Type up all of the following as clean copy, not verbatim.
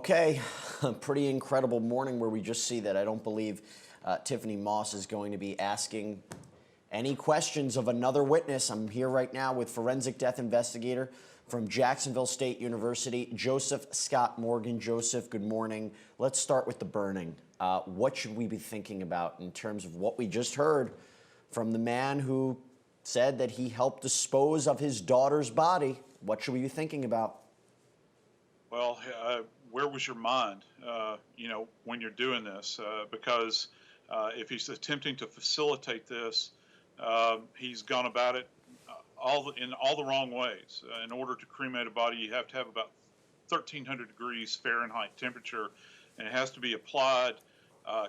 Okay, a pretty incredible morning where we just see that I don't believe Tiffany Moss is going to be asking any questions of another witness. I'm here right now with forensic death investigator from Jacksonville State University, Joseph Scott Morgan. Joseph, good morning. Let's start with the burning. What should we be thinking about in terms of what we just heard from the man who said that he helped dispose of his daughter's body? What should we be thinking about? Well, where was your mind, when you're doing this? Because if he's attempting to facilitate this, he's gone about it in all the wrong ways. In order to cremate a body, you have to have about 1,300 degrees Fahrenheit temperature, and it has to be applied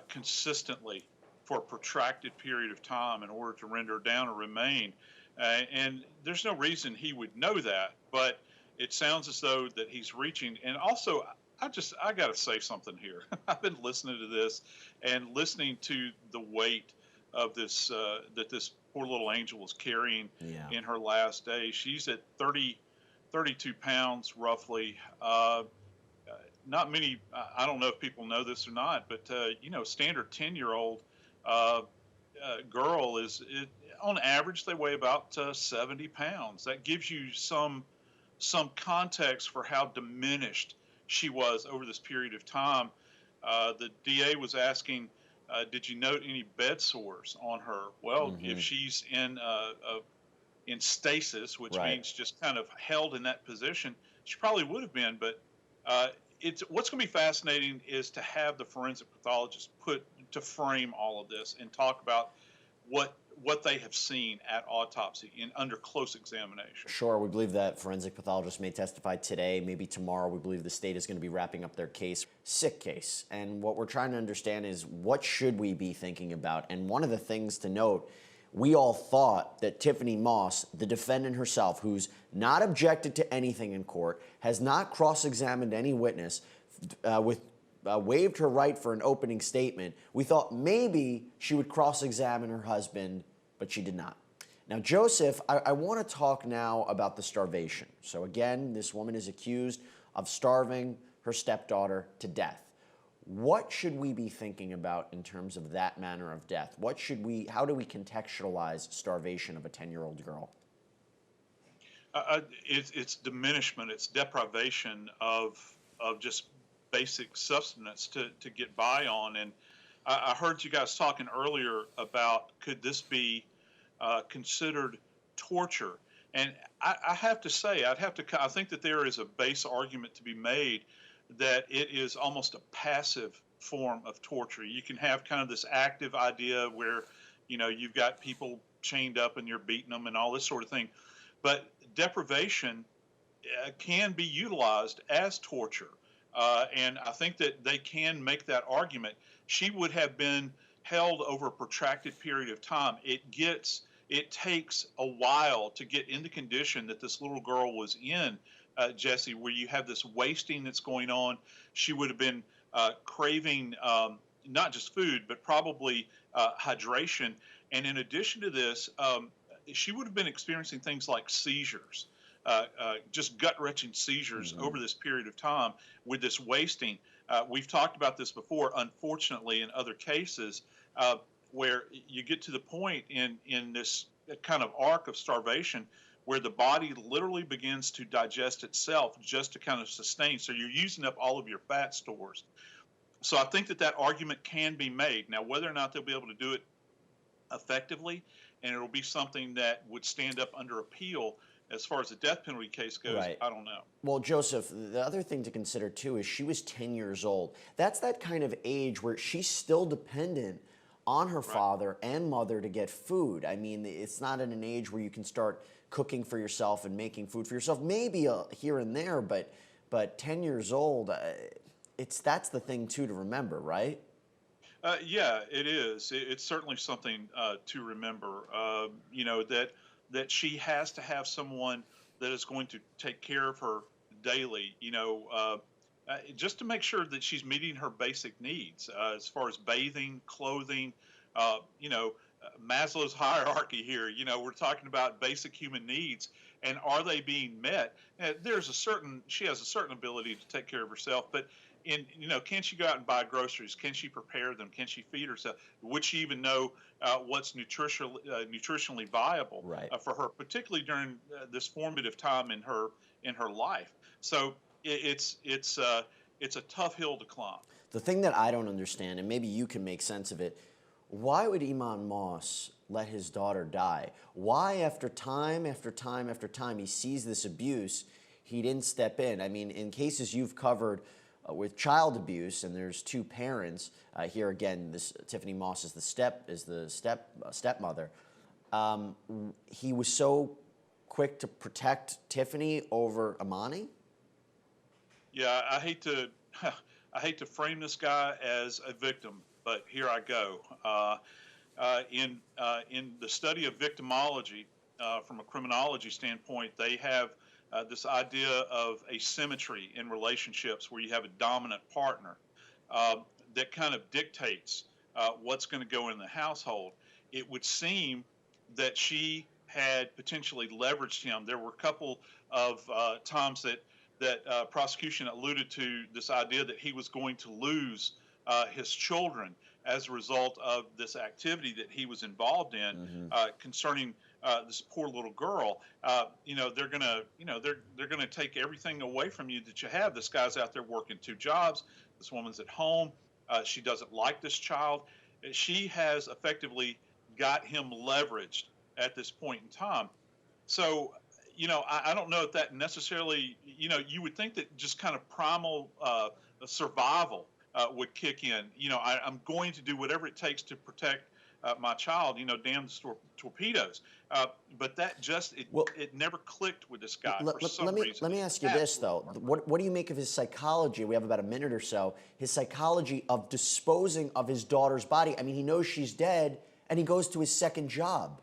consistently for a protracted period of time in order to render down or remain. And there's no reason he would know that, but it sounds as though that he's reaching. And also, I got to say something here. I've been listening to this and listening to the weight of this that this poor little angel was carrying in her last days. She's at 32 pounds roughly. Not many, I don't know if people know this or not, but standard 10-year-old girl on average, they weigh about 70 pounds. That gives you some context for how diminished she was over this period of time. The DA was asking, did you note any bed sores on her? Well, if she's in stasis, which means just kind of held in that position, she probably would have been. But what's going to be fascinating is to have the forensic pathologist put to frame all of this and talk about what they have seen at autopsy and under close examination. Sure, we believe that forensic pathologists may testify today, maybe tomorrow. We believe the state is going to be wrapping up their case. Sick case. And what we're trying to understand is what should we be thinking about? And one of the things to note, we all thought that Tiffany Moss, the defendant herself, who's not objected to anything in court, has not cross-examined any witness, waived her right for an opening statement. We thought maybe she would cross-examine her husband, but she did not. Now, Joseph, I want to talk now about the starvation. So again, this woman is accused of starving her stepdaughter to death. What should we be thinking about in terms of that manner of death? How do we contextualize starvation of a 10-year-old girl? It's diminishment, it's deprivation of just basic sustenance to get by on. And I heard you guys talking earlier about could this be considered torture? And I have to say, I think that there is a base argument to be made that it is almost a passive form of torture. You can have kind of this active idea where, you've got people chained up and you're beating them and all this sort of thing. But deprivation can be utilized as torture. And I think that they can make that argument. She would have been held over a protracted period of time. It takes a while to get in the condition that this little girl was in, Jesse, where you have this wasting that's going on. She would have been craving not just food, but probably hydration. And in addition to this, she would have been experiencing things like seizures. Just gut-wrenching seizures over this period of time with this wasting. We've talked about this before, unfortunately, in other cases, where you get to the point in this kind of arc of starvation where the body literally begins to digest itself just to kind of sustain. So you're using up all of your fat stores. So I think that argument can be made. Now, whether or not they'll be able to do it effectively, and it'll be something that would stand up under appeal, as far as the death penalty case goes, I don't know. Well, Joseph, the other thing to consider, too, is she was 10 years old. That's that kind of age where she's still dependent on her father and mother to get food. I mean, it's not at an age where you can start cooking for yourself and making food for yourself. Maybe here and there, but 10 years old, that's the thing, too, to remember, right? Yeah, it is. It's certainly something to remember, that she has to have someone that is going to take care of her daily, just to make sure that she's meeting her basic needs as far as bathing, clothing, Maslow's hierarchy here. We're talking about basic human needs, and are they being met? She has a certain ability to take care of herself, but can she go out and buy groceries? Can she prepare them? Can she feed herself? Would she even know what's nutritionally viable Right. for her, particularly during this formative time in her life? So it's a tough hill to climb. The thing that I don't understand, and maybe you can make sense of it, why would Iman Moss let his daughter die? Why, after time after time after time, he sees this abuse, he didn't step in? I mean, in cases you've covered with child abuse, and there's two parents. Here again, this Tiffany Moss is the stepmother. He was so quick to protect Tiffany over Imani. Yeah, I hate to I hate to frame this guy as a victim, but here I go. In the study of victimology, from a criminology standpoint, they have this idea of asymmetry in relationships where you have a dominant partner that kind of dictates what's going to go in the household. It would seem that she had potentially leveraged him. There were a couple of times that prosecution alluded to this idea that he was going to lose his children as a result of this activity that he was involved in concerning this poor little girl. They're gonna take everything away from you that you have. This guy's out there working two jobs. This woman's at home. She doesn't like this child. She has effectively got him leveraged at this point in time. So, I don't know if that necessarily, you would think that just kind of primal survival would kick in. I'm going to do whatever it takes to protect my child, damn torpedoes. But that it never clicked with this guy for some reason. Let me ask you this, though. What do you make of his psychology? We have about a minute or so. His psychology of disposing of his daughter's body. I mean, he knows she's dead, and he goes to his second job.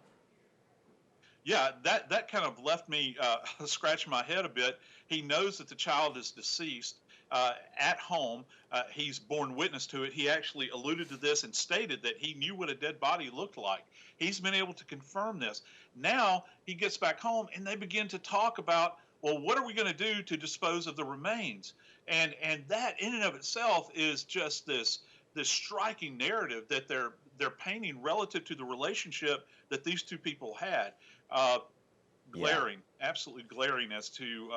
Yeah, that kind of left me scratching my head a bit. He knows that the child is deceased at home. He's borne witness to it. He actually alluded to this and stated that he knew what a dead body looked like. He's been able to confirm this. Now he gets back home and they begin to talk about, well, what are we going to do to dispose of the remains? And that in and of itself is just this striking narrative that they're painting relative to the relationship that these two people had. Glaring, absolutely glaring as to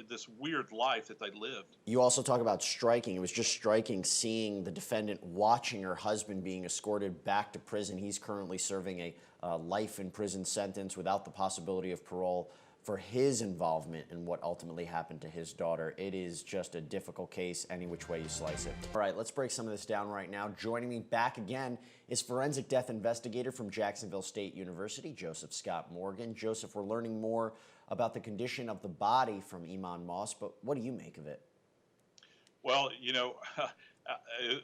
this weird life that they lived. You also talk about striking. It was just striking seeing the defendant watching her husband being escorted back to prison. He's currently serving a life in prison sentence without the possibility of parole for his involvement in what ultimately happened to his daughter. It is just a difficult case any which way you slice it. All right, let's break some of this down right now. Joining me back again is forensic death investigator from Jacksonville State University, Joseph Scott Morgan. Joseph, we're learning more about the condition of the body from Iman Moss, but what do you make of it? Well,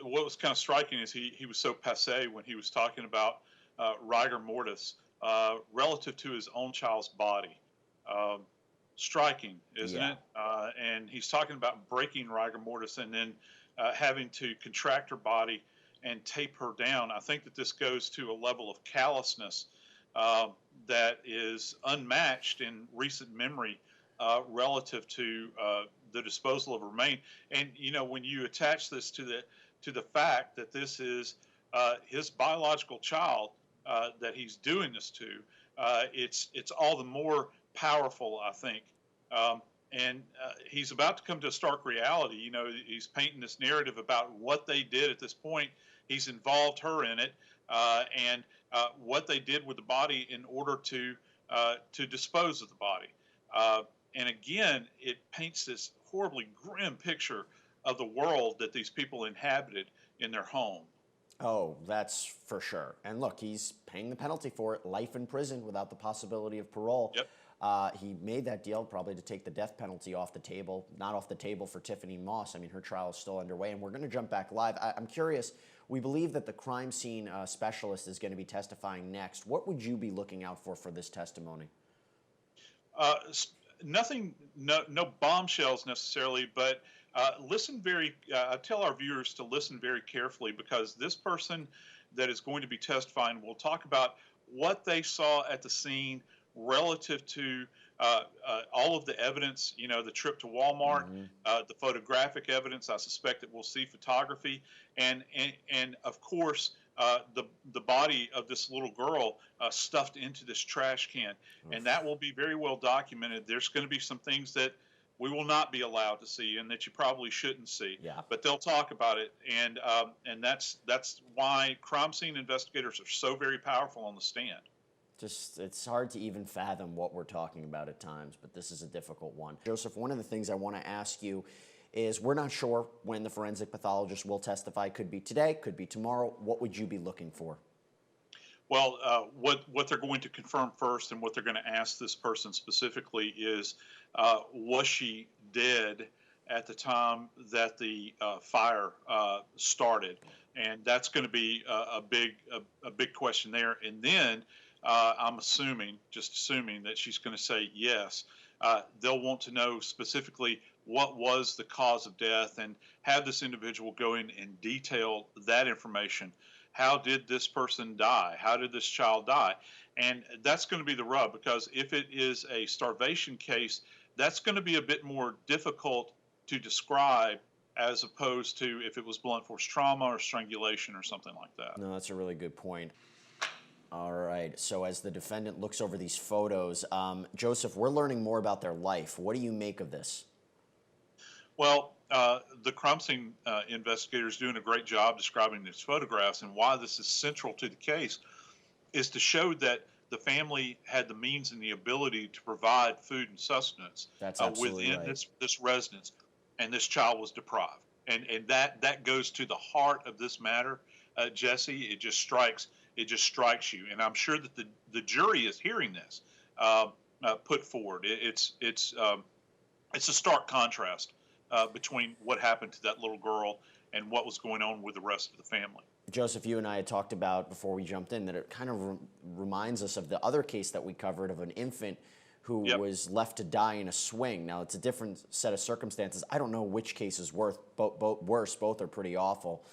what was kind of striking is he was so passé when he was talking about rigor mortis relative to his own child's body. Striking, isn't it? And he's talking about breaking rigor mortis and then having to contract her body and tape her down. I think that this goes to a level of callousness that is unmatched in recent memory relative to the disposal of remain. And when you attach this to the fact that this is his biological child that he's doing this to, it's all the more powerful, I think. And he's about to come to a stark reality. He's painting this narrative about what they did at this point. He's involved her in it, and what they did with the body in order to dispose of the body. And again, it paints this horribly grim picture of the world that these people inhabited in their home. Oh, that's for sure. And look, he's paying the penalty for it, life in prison without the possibility of parole. Yep. He made that deal probably to take the death penalty off the table, not off the table for Tiffany Moss. I mean, her trial is still underway, and we're going to jump back live. I'm curious, we believe that the crime scene specialist is going to be testifying next. What would you be looking out for this testimony? Nothing, no bombshells necessarily, but listen I tell our viewers to listen very carefully, because this person that is going to be testifying will talk about what they saw at the scene relative to all of the evidence, the trip to Walmart, the photographic evidence. I suspect that we'll see photography, and of course the body of this little girl stuffed into this trash can, and that will be very well documented. There's going to be some things that we will not be allowed to see, and that you probably shouldn't see. Yeah. But they'll talk about it, and that's why crime scene investigators are so very powerful on the stand. Just, it's hard to even fathom what we're talking about at times, but this is a difficult one. Joseph, one of the things I want to ask you is, we're not sure when the forensic pathologist will testify. Could be today, could be tomorrow. What would you be looking for? Well, what they're going to confirm first, and what they're going to ask this person specifically is, was she dead at the time that the fire started? And that's going to be a big question there. And then I'm just assuming that she's going to say yes. They'll want to know specifically what was the cause of death, and have this individual go in and detail that information. How did this person die? How did this child die? And that's going to be the rub, because if it is a starvation case, that's going to be a bit more difficult to describe, as opposed to if it was blunt force trauma or strangulation or something like that. No, that's a really good point. All right, so as the defendant looks over these photos, Joseph, we're learning more about their life. What do you make of this? Well, the crime scene investigator is doing a great job describing these photographs, and why this is central to the case is to show that the family had the means and the ability to provide food and sustenance within right. this residence, and this child was deprived. And that goes to the heart of this matter, Jesse. It just strikes you, and I'm sure that the jury is hearing this put forward. It's a stark contrast between what happened to that little girl and what was going on with the rest of the family. Joseph, you and I had talked about before we jumped in that it kind of reminds us of the other case that we covered of an infant who was left to die in a swing. Now, it's a different set of circumstances. I don't know which case is worse. Both are pretty awful.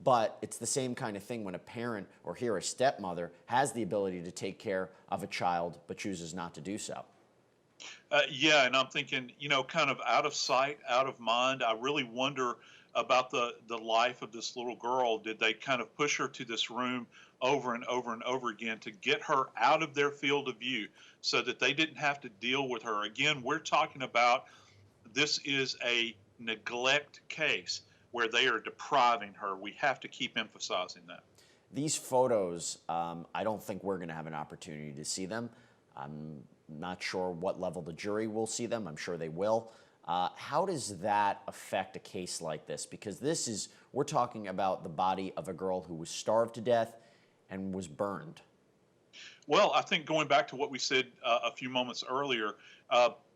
But it's the same kind of thing when a parent, or here a stepmother, has the ability to take care of a child but chooses not to do so. Yeah, and I'm thinking, kind of out of sight, out of mind. I really wonder about the life of this little girl. Did they kind of push her to this room over and over and over again to get her out of their field of view so that they didn't have to deal with her? Again, we're talking about, this is a neglect case where they are depriving her. We have to keep emphasizing that. These photos, I don't think we're going to have an opportunity to see them. I'm not sure what level the jury will see them. I'm sure they will. How does that affect a case like this? Because we're talking about the body of a girl who was starved to death and was burned. Well, I think going back to what we said a few moments earlier,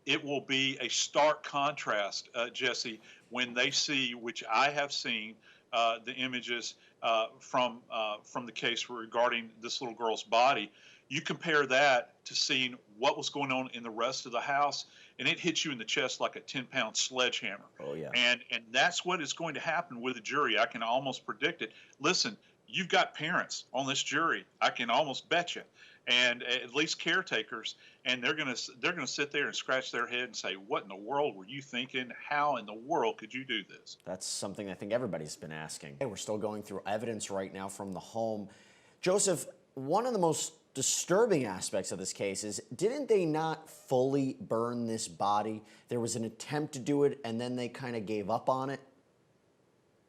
it will be a stark contrast, Jesse, when they see, which I have seen, the images from the case regarding this little girl's body. You compare that to seeing what was going on in the rest of the house, and it hits you in the chest like a 10-pound sledgehammer. Oh, yeah. And that's what is going to happen with the jury. I can almost predict it. Listen, you've got parents on this jury. I can almost bet you, and at least caretakers, and they're gonna sit there and scratch their head and say, "What in the world were you thinking? How in the world could you do this?" That's something I think everybody's been asking. We're still going through evidence right now from the home. Joseph, one of the most disturbing aspects of this case is, didn't they not fully burn this body? There was an attempt to do it, and then they kind of gave up on it.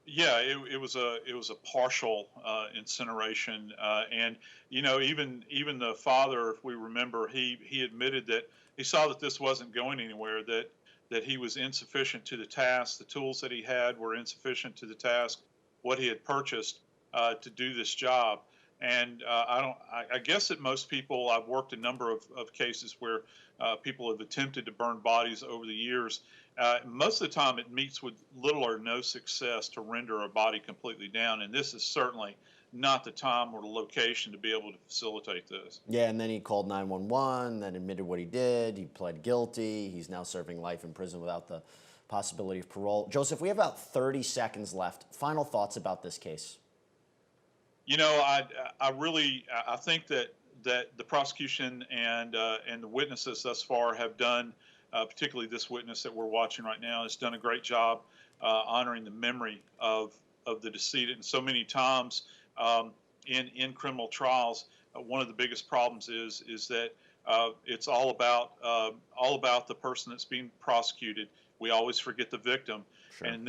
Yeah, it was a partial incineration, and even the father, if we remember, he admitted that he saw that this wasn't going anywhere, that he was insufficient to the task, the tools that he had were insufficient to the task, what he had purchased to do this job. And I guess that most people, I've worked a number of cases where people have attempted to burn bodies over the years. Most of the time it meets with little or no success to render a body completely down. And this is certainly not the time or the location to be able to facilitate this. Yeah, and then he called 911, then admitted what he did. He pled guilty. He's now serving life in prison without the possibility of parole. Joseph, we have about 30 seconds left. Final thoughts about this case? I think that that the prosecution and the witnesses thus far have done, particularly this witness that we're watching right now, has done a great job honoring the memory of the decedent. And so many times in criminal trials, one of the biggest problems is that it's all about the person that's being prosecuted. We always forget the victim. Sure. And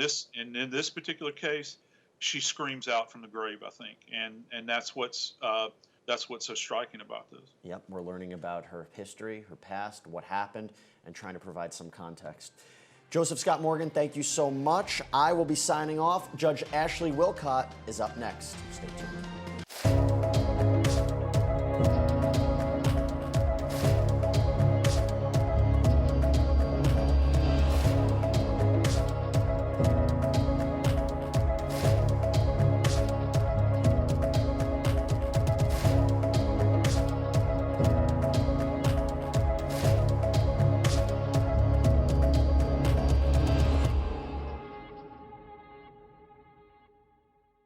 in this particular case, she screams out from the grave, I think, and that's what's so striking about this. Yep, we're learning about her history, her past, what happened, and trying to provide some context. Joseph Scott Morgan, thank you so much. I will be signing off. Judge Ashley Wilcott is up next. Stay tuned.